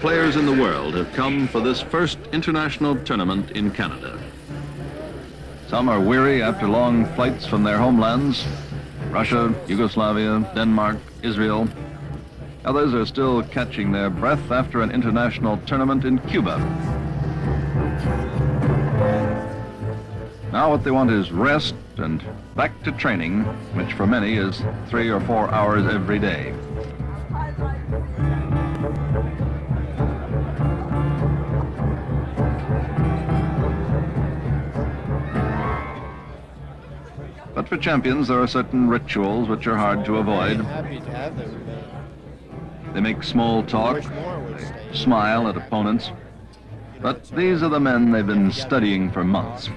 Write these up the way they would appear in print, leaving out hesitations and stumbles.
players in the world have come for this first international tournament in Canada. Some are weary after long flights from their homelands, Russia, Yugoslavia, Denmark, Israel. Others are still catching their breath after an international tournament in Cuba. Now what they want is rest and back to training, which for many is 3 or 4 hours every day. But for champions, there are certain rituals which are hard to avoid. They make small talk, they smile at opponents, but these are the men they've been studying for months.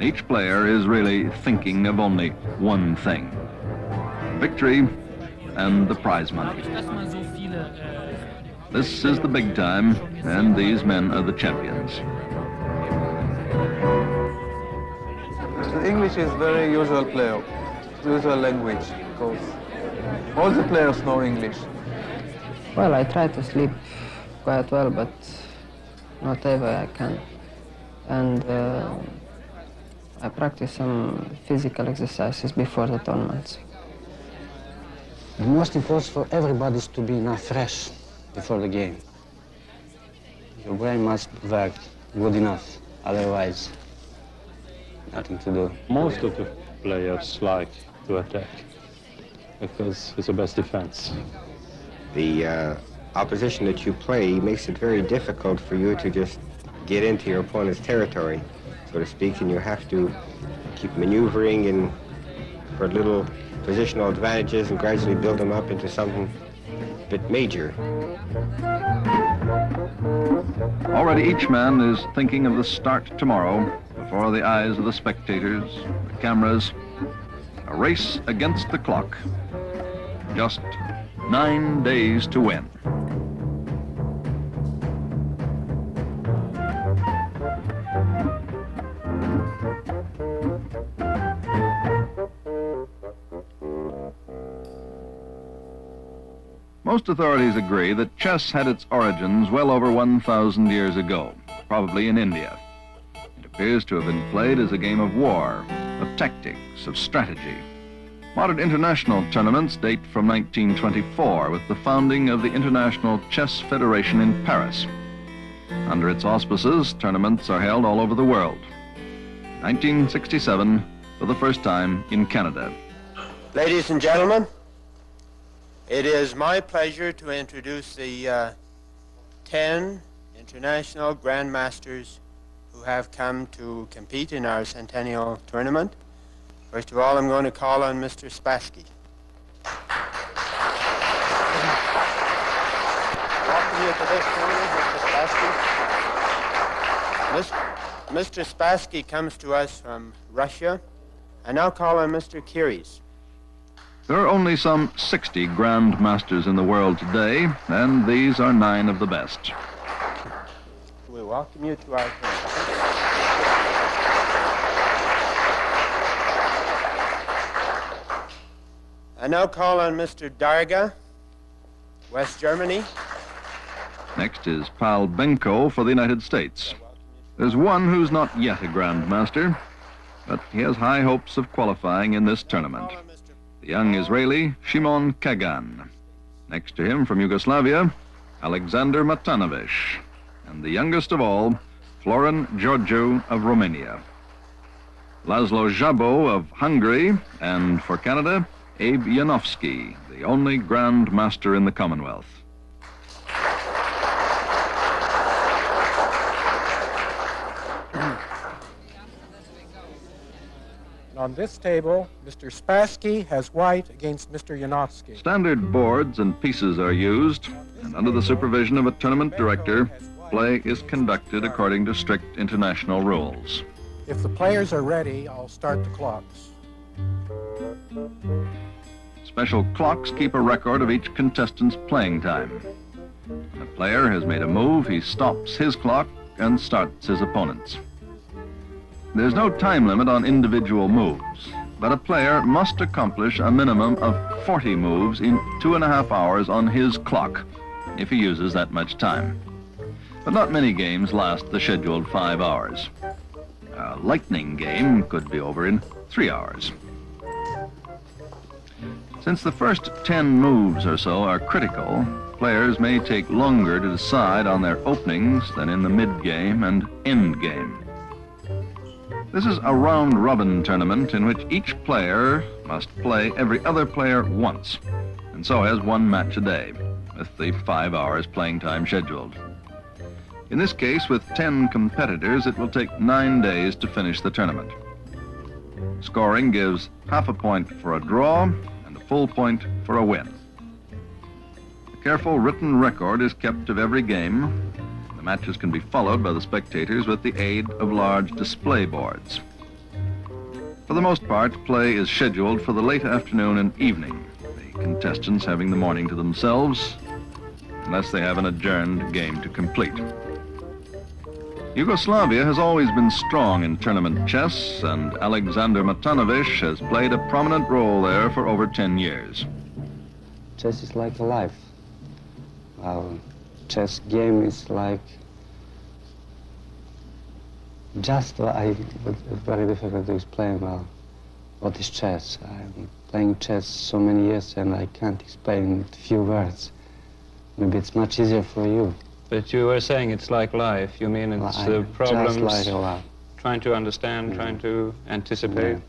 Each player is really thinking of only one thing: victory and the prize money. This is the big time, and these men are the champions. English is very usual usual language, because all the players know English. Well, I try to sleep quite well, but not ever I can. And I practice some physical exercises before the tournaments. The most important for everybody is to be now fresh before the game. Your brain must work good enough, otherwise nothing to do. Most of the players like to attack because it's the best defense. The opposition that you play makes it very difficult for you to just get into your opponent's territory, so to speak, and you have to keep maneuvering and for little positional advantages and gradually build them up into something a bit major. Already each man is thinking of the start tomorrow before the eyes of the spectators, the cameras. A race against the clock. Just 9 days to win. Most authorities agree that chess had its origins well over 1,000 years ago, probably in India. It appears to have been played as a game of war, of tactics, of strategy. Modern international tournaments date from 1924 with the founding of the International Chess Federation in Paris. Under its auspices, tournaments are held all over the world. 1967, for the first time in Canada. Ladies and gentlemen, it is my pleasure to introduce the 10 international grandmasters who have come to compete in our centennial tournament. First of all, I'm going to call on Mr. Spassky. Welcome you to this tournament, Mr. Spassky. Mr. Spassky comes to us from Russia. I now call on Mr. Kiris. There are only some 60 Grand Masters in the world today, and these are 9 of the best. We welcome you to our tournament. I now call on Mr. Darga, West Germany. Next is Pal Benko for the United States. There's one who's not yet a Grand Master, but he has high hopes of qualifying in this tournament. The young Israeli, Shimon Kagan. Next to him from Yugoslavia, Alexander Matanovic. And the youngest of all, Florin Georgiou of Romania. Laszlo Szabo of Hungary, and for Canada, Abe Janowski, the only Grand Master in the Commonwealth. On this table, Mr. Spassky has white against Mr. Janowski. Standard boards and pieces are used, and under the supervision of a tournament director, play is conducted according to strict international rules. If the players are ready, I'll start the clocks. Special clocks keep a record of each contestant's playing time. When a player has made a move, he stops his clock and starts his opponent's. There's no time limit on individual moves, but a player must accomplish a minimum of 40 moves in 2.5 hours on his clock. if he uses that much time. But not many games last the scheduled 5 hours. A lightning game could be over in 3 hours. Since the first 10 moves or so are critical, players may take longer to decide on their openings than in the mid-game and end-game. This is a round-robin tournament in which each player must play every other player once, and so has 1 match a day, with the 5 hours playing time scheduled. In this case, with 10 competitors, it will take 9 days to finish the tournament. Scoring gives half a point for a draw and a full point for a win. A careful written record is kept of every game. The matches can be followed by the spectators with the aid of large display boards. For the most part, play is scheduled for the late afternoon and evening, the contestants having the morning to themselves, unless they have an adjourned game to complete. Yugoslavia has always been strong in tournament chess, and Alexander Matanovic has played a prominent role there for over 10 years. Chess is like a life. Chess game is like it's very difficult to explain well what is chess. I'm playing chess so many years and I can't explain in a few words. Maybe it's much easier for you. But you were saying it's like life. You mean it's the problems, just like a life. Trying to understand, trying to anticipate.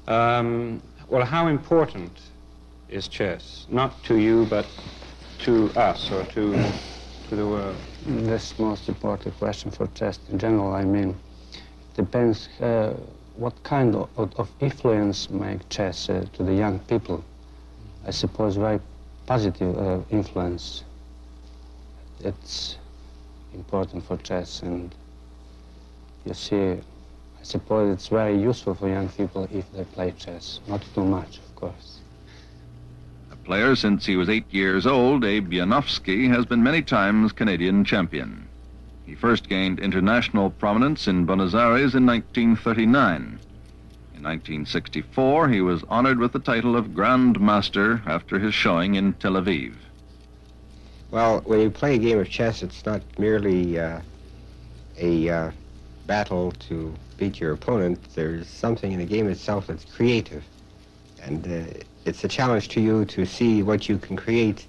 Well, how important is chess? Not to you, but to us or to the world? That's the most important question for chess in general. I mean, depends what kind of influence make chess to the young people. I suppose very positive influence. It's important for chess, and you see, I suppose it's very useful for young people if they play chess. Not too much, of course. A player since he was 8 years old, Abe Janowski has been many times Canadian champion. He first gained international prominence in Buenos Aires in 1939. In 1964, he was honored with the title of Grand Master after his showing in Tel Aviv. Well, when you play a game of chess, it's not merely a battle to beat your opponent. There's something in the game itself that's creative. And it's a challenge to you to see what you can create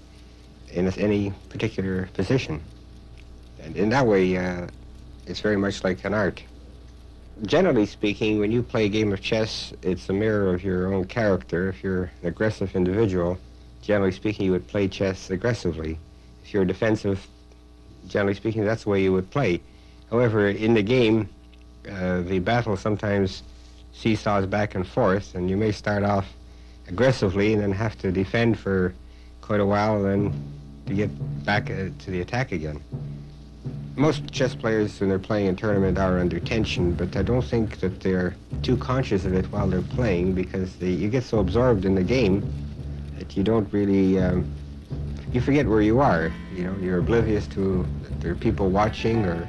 in any particular position. And in that way, it's very much like an art. Generally speaking, when you play a game of chess, it's a mirror of your own character. If you're an aggressive individual, generally speaking, you would play chess aggressively. If you're defensive, generally speaking, that's the way you would play. However, in the game, the battle sometimes seesaws back and forth, and you may start off aggressively and then have to defend for quite a while, and then to get back to the attack again. Most chess players, when they're playing a tournament, are under tension, but I don't think that they're too conscious of it while they're playing, because you get so absorbed in the game that you don't really, you forget where you are. You know, you're oblivious to that there are people watching or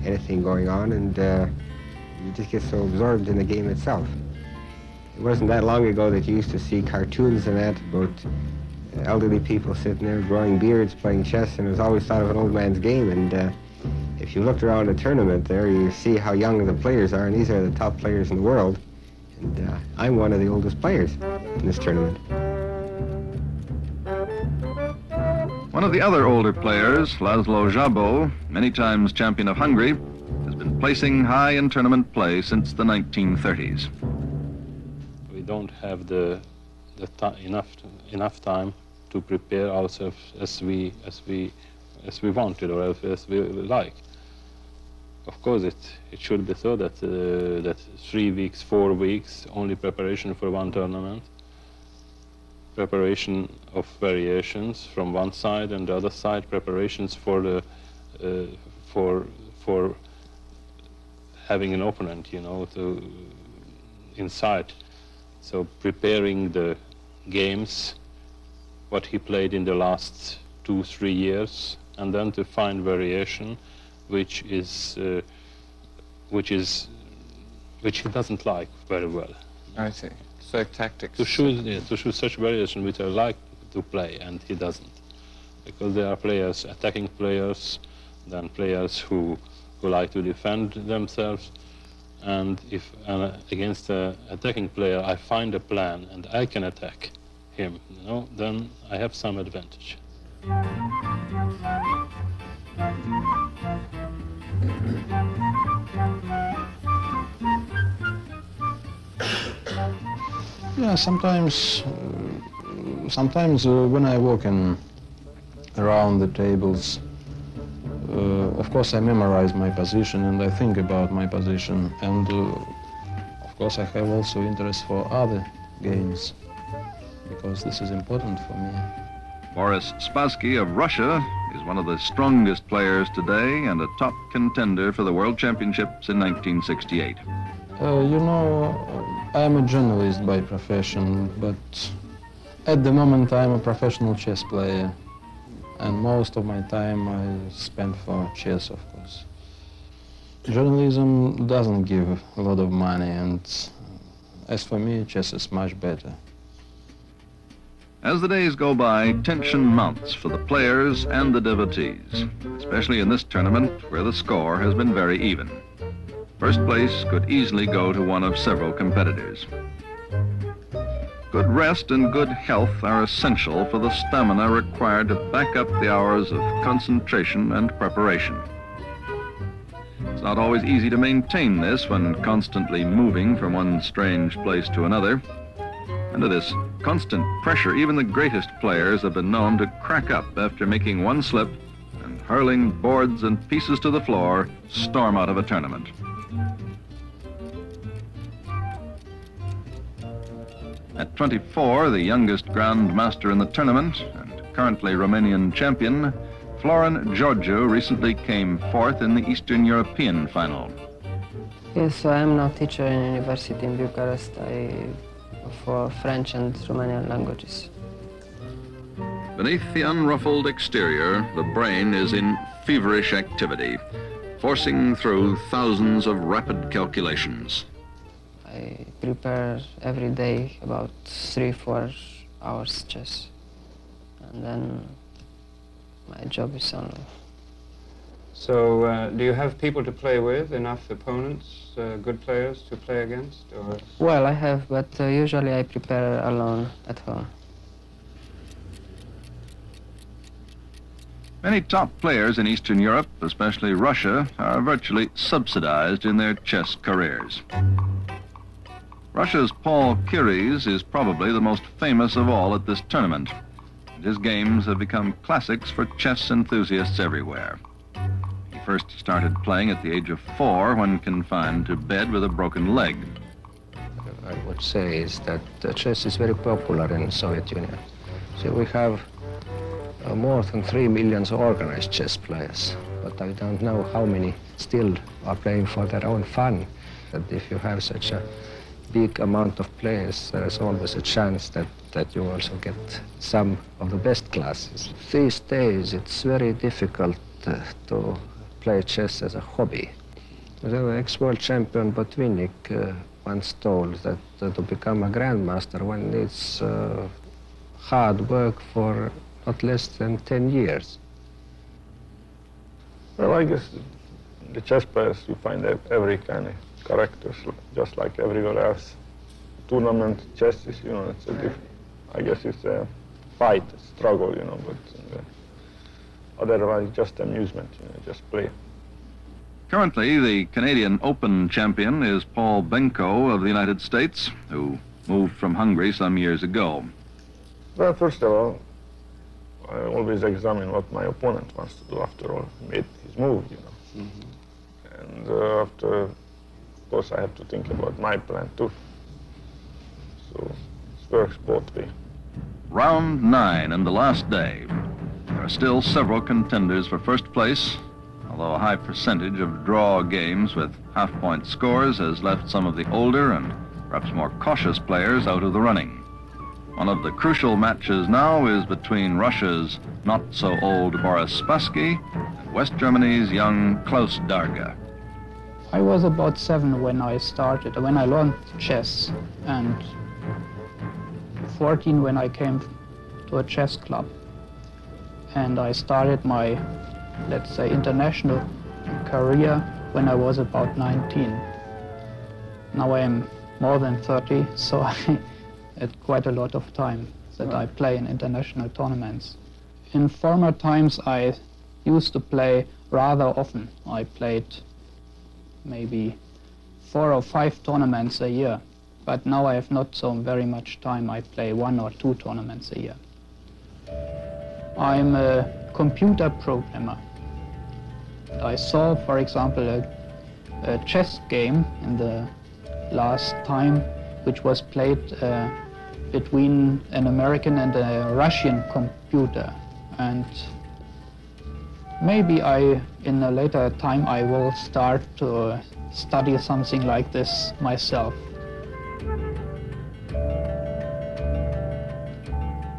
anything going on, and you just get so absorbed in the game itself. It wasn't that long ago that you used to see cartoons and that about elderly people sitting there growing beards playing chess, and it was always thought of an old man's game. And if you looked around a tournament there, you see how young the players are, and these are the top players in the world. And I'm one of the oldest players in this tournament. One of the other older players, Laszlo Szabó, many times champion of Hungary, has been placing high in tournament play since the 1930s. We don't have enough time to prepare ourselves as we wanted or as we like. Of course, it should be so that that 3 weeks, 4 weeks, only preparation for one tournament, preparation of variations from one side, and the other side preparations for the for having an opponent, you know, in sight. So preparing the games, what he played in the last 2-3 years, and then to find variation, which he doesn't like very well. I see. So tactics. To choose such variation which I like to play, and he doesn't. because there are players, attacking players, then players who like to defend themselves. And if against an attacking player I find a plan and I can attack him, you know, then I have some advantage. Yeah, sometimes when I walk around the tables, of course I memorize my position and I think about my position, and of course I have also interest for other games, because this is important for me. Boris Spassky of Russia is one of the strongest players today and a top contender for the World Championships in 1968. You know, I'm a journalist by profession, but at the moment I'm a professional chess player, and most of my time I spend for chess, of course. Journalism doesn't give a lot of money, and as for me, chess is much better. As the days go by, tension mounts for the players and the devotees, especially in this tournament where the score has been very even. First place could easily go to one of several competitors. Good rest and good health are essential for the stamina required to back up the hours of concentration and preparation. It's not always easy to maintain this when constantly moving from one strange place to another. Under this constant pressure, even the greatest players have been known to crack up after making one slip and, hurling boards and pieces to the floor, storm out of a tournament. At 24, the youngest Grand Master in the tournament and currently Romanian champion, Florin Georgiou recently came fourth in the Eastern European final. Yes, so I'm now teacher in university in Bucharest for French and Romanian languages. Beneath the unruffled exterior, the brain is in feverish activity, forcing through thousands of rapid calculations. I prepare every day about 3-4 hours chess, and then my job is on. So, do you have people to play with, enough opponents, good players to play against? Or? Well, I have, but usually I prepare alone at home. Many top players in Eastern Europe, especially Russia, are virtually subsidized in their chess careers. Russia's Paul Keres is probably the most famous of all at this tournament, and his games have become classics for chess enthusiasts everywhere. He first started playing at the age of 4 when confined to bed with a broken leg. I would say is that chess is very popular in the Soviet Union. So we have more than 3 million organized chess players, but I don't know how many still are playing for their own fun. That if you have such a big amount of players, there is always a chance that you also get some of the best classes. These days, it's very difficult to play chess as a hobby. The ex-world champion Botvinnik once told that to become a grandmaster, one needs hard work for not less than 10 years. Well, I guess the chess players, you find every kind of characters, just like everywhere else. Tournament chess is, you know, it's I guess it's a fight, a struggle, you know, but otherwise just amusement, you know, just play. Currently, the Canadian Open champion is Paul Benko of the United States, who moved from Hungary some years ago. Well, first of all, I always examine what my opponent wants to do. After all, he made his move, you know. And after, of course, I have to think about my plan too. So it works both ways. Round 9 and the last day. There are still several contenders for first place, although a high percentage of draw games with half-point scores has left some of the older and perhaps more cautious players out of the running. One of the crucial matches now is between Russia's not-so-old Boris Spassky and West Germany's young Klaus Darga. I was about 7 when I started, when I learned chess, and 14 when I came to a chess club. and I started my, let's say, international career when I was about 19. Now I am more than 30, so I had quite a lot of time that I play in international tournaments. In former times I used to play rather often. I played maybe 4 or 5 tournaments a year, but now I have not so very much time. I play 1 or 2 tournaments a year. I'm a computer programmer. I saw, for example, a chess game in the last time which was played between an American and a Russian computer, and maybe in a later time I will start to study something like this myself.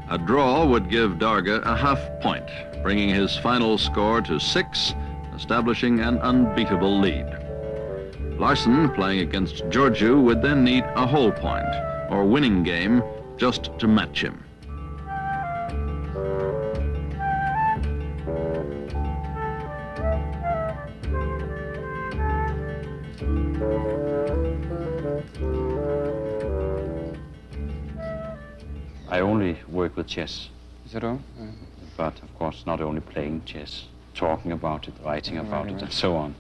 A draw would give Darga a half point, bringing his final score to 6, establishing an unbeatable lead. Larsson, playing against Georgiou, would then need a whole point, or winning game, just to match him. I only work with chess. Is that all? But of course not only playing chess, talking about it, writing about it, and so on.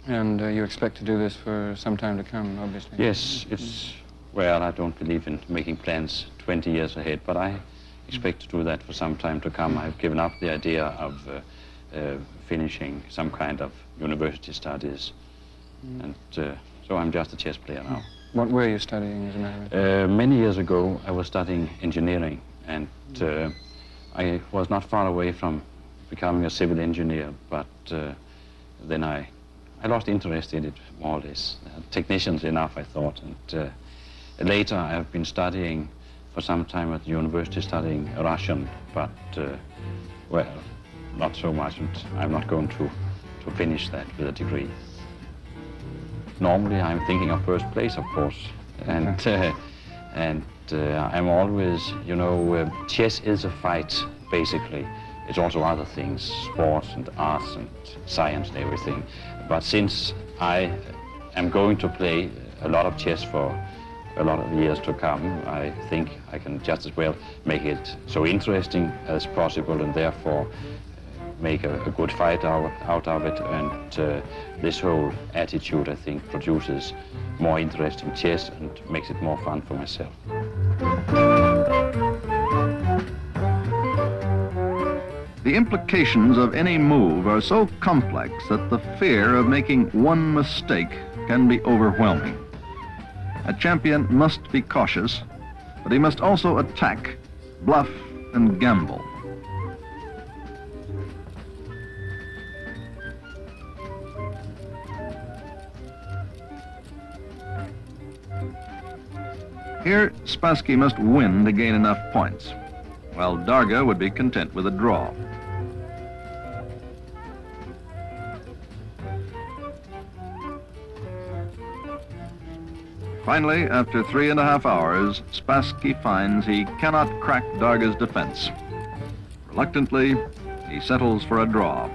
And you expect to do this for some time to come, obviously? Yes, it's, well, I don't believe in making plans 20 years ahead, but I expect to do that for some time to come. I've given up the idea of finishing some kind of university studies, and so I'm just a chess player now. What were you studying as a matter of fact? Many years ago, I was studying engineering, and I was not far away from becoming a civil engineer, but then I lost interest in it, more or less. Technicians enough, I thought, and later I have been studying for some time at the university, studying Russian, but, well, not so much, and I'm not going to finish that with a degree. Normally, I'm thinking of first place, of course, and I'm always, you know, chess is a fight, basically. It's also other things, sports and arts and science and everything. But since I am going to play a lot of chess for a lot of years to come, I think I can just as well make it so interesting as possible, and therefore make a good fight out of it, and this whole attitude, I think, produces more interesting chess and makes it more fun for myself. The implications of any move are so complex that the fear of making one mistake can be overwhelming. A champion must be cautious, but he must also attack, bluff, and gamble. Here, Spassky must win to gain enough points, while Darga would be content with a draw. Finally, after 3.5 hours, Spassky finds he cannot crack Darga's defense. Reluctantly, he settles for a draw.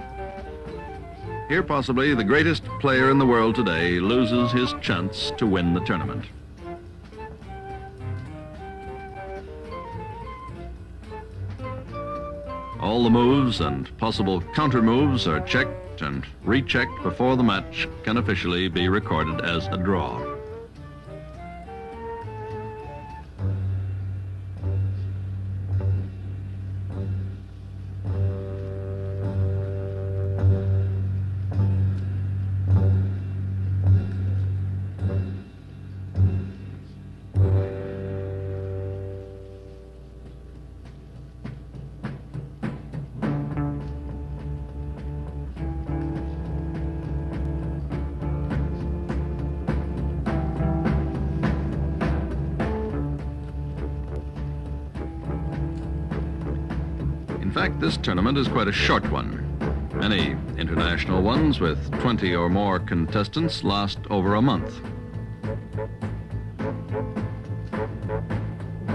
Here, possibly, the greatest player in the world today loses his chance to win the tournament. All the moves and possible counter-moves are checked and rechecked before the match can officially be recorded as a draw. In fact, this tournament is quite a short one. Many international ones with 20 or more contestants last over a month.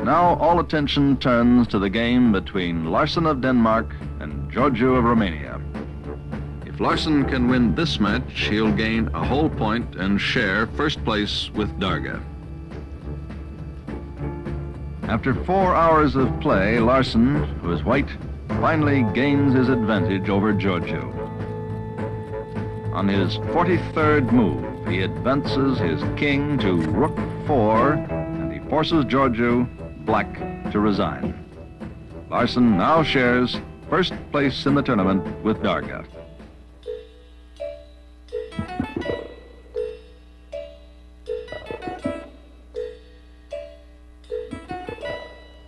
now all attention turns to the game between Larsson of Denmark and Georgiou of Romania. If Larsson can win this match, he'll gain a whole point and share first place with Darga. After 4 hours of play, Larsson, who is white, finally gains his advantage over Georgiou. On his 43rd move, he advances his king to rook 4, and he forces Georgiou, black, to resign. Larsson now shares first place in the tournament with Darga.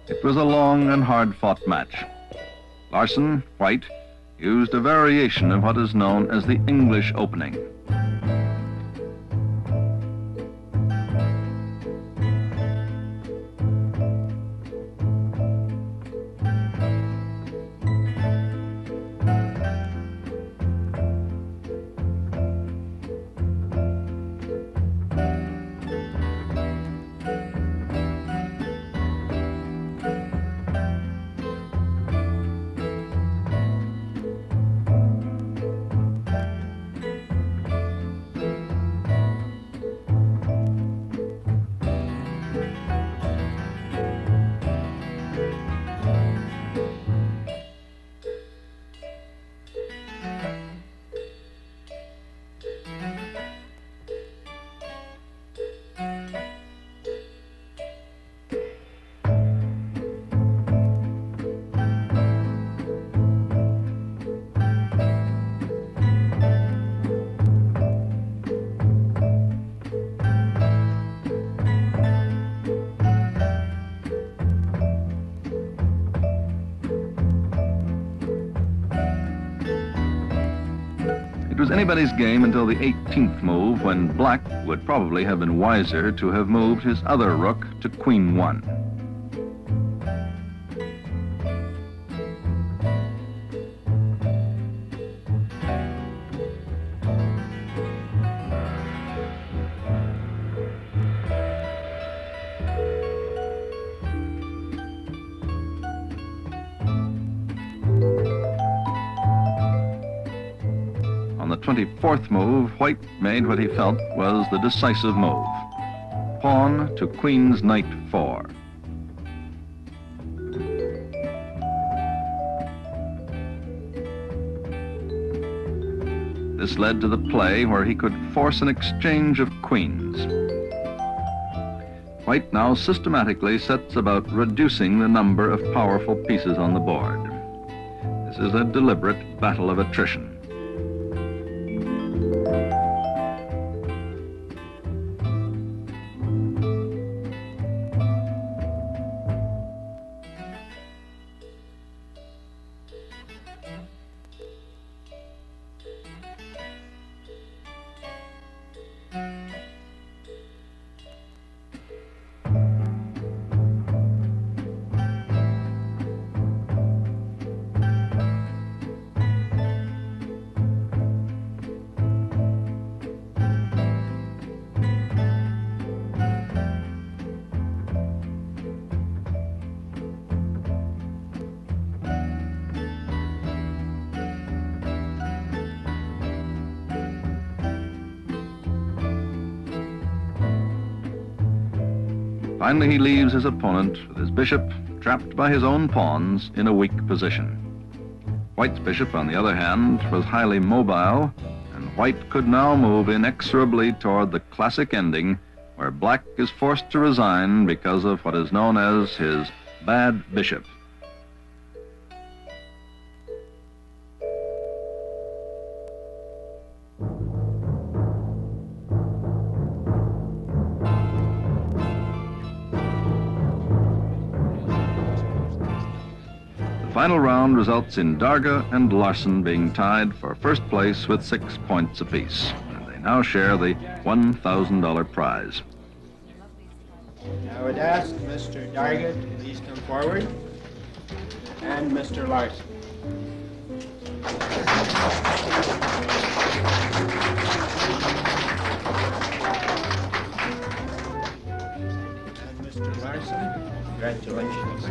It was a long and hard-fought match. Larsson, white, used a variation of what is known as the English opening. It was anybody's game until the 18th move, when black would probably have been wiser to have moved his other rook to queen 1. On the 24th move, white made what he felt was the decisive move. Pawn to queen's knight 4. This led to the play where he could force an exchange of queens. White now systematically sets about reducing the number of powerful pieces on the board. This is a deliberate battle of attrition. Finally, he leaves his opponent with his bishop trapped by his own pawns in a weak position. White's bishop, on the other hand, was highly mobile, and white could now move inexorably toward the classic ending where black is forced to resign because of what is known as his bad bishop. The final round results in Darga and Larsson being tied for first place with 6 points apiece. And they now share the $1,000 prize. I would ask Mr. Darga to please come forward, and Mr. Larsson. And Mr. Larsson. Congratulations.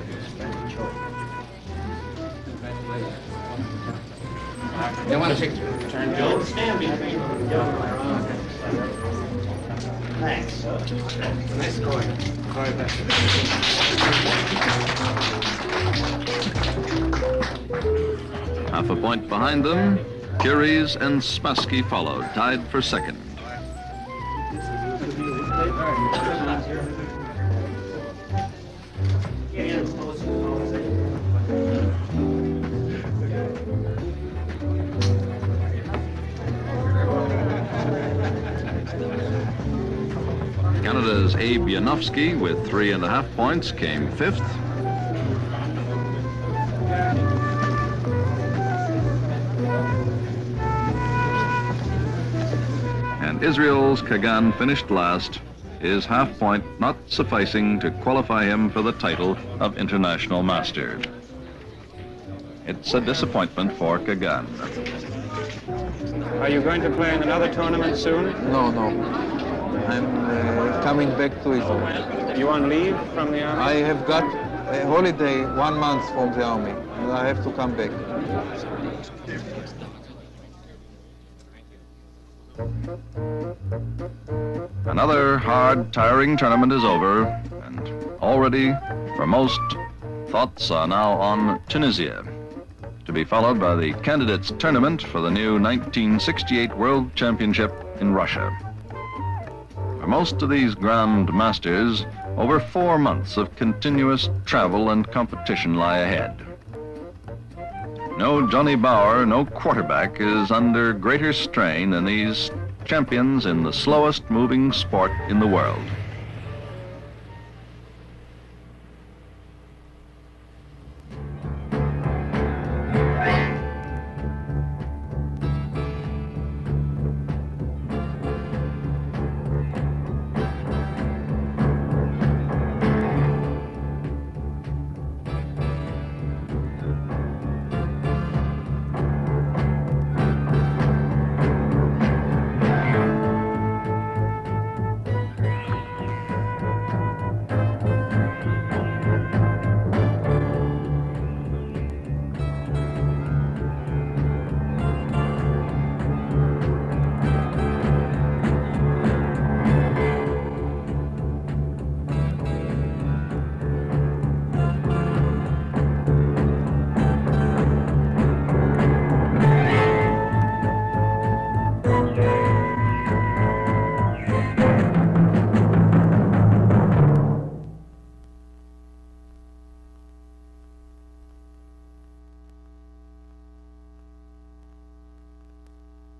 They want to take a turn, Joe. Stand between. Thanks. Nice going. Half a point behind them, Curies and Spassky followed, tied for second. Canada's Abe Yanofsky with 3.5 points came fifth. And Israel's Kagan finished last, his half point not sufficing to qualify him for the title of International Master. It's a disappointment for Kagan. Are you going to play in another tournament soon? No, no. I'm coming back to Italy. You on leave from the army? I have got a holiday 1 month from the army, and I have to come back. Another hard, tiring tournament is over, and already, for most, thoughts are now on Tunisia, to be followed by the candidates tournament for the new 1968 World Championship in Russia. For most of these Grand Masters, over 4 months of continuous travel and competition lie ahead. No Johnny Bauer, no quarterback is under greater strain than these champions in the slowest moving sport in the world.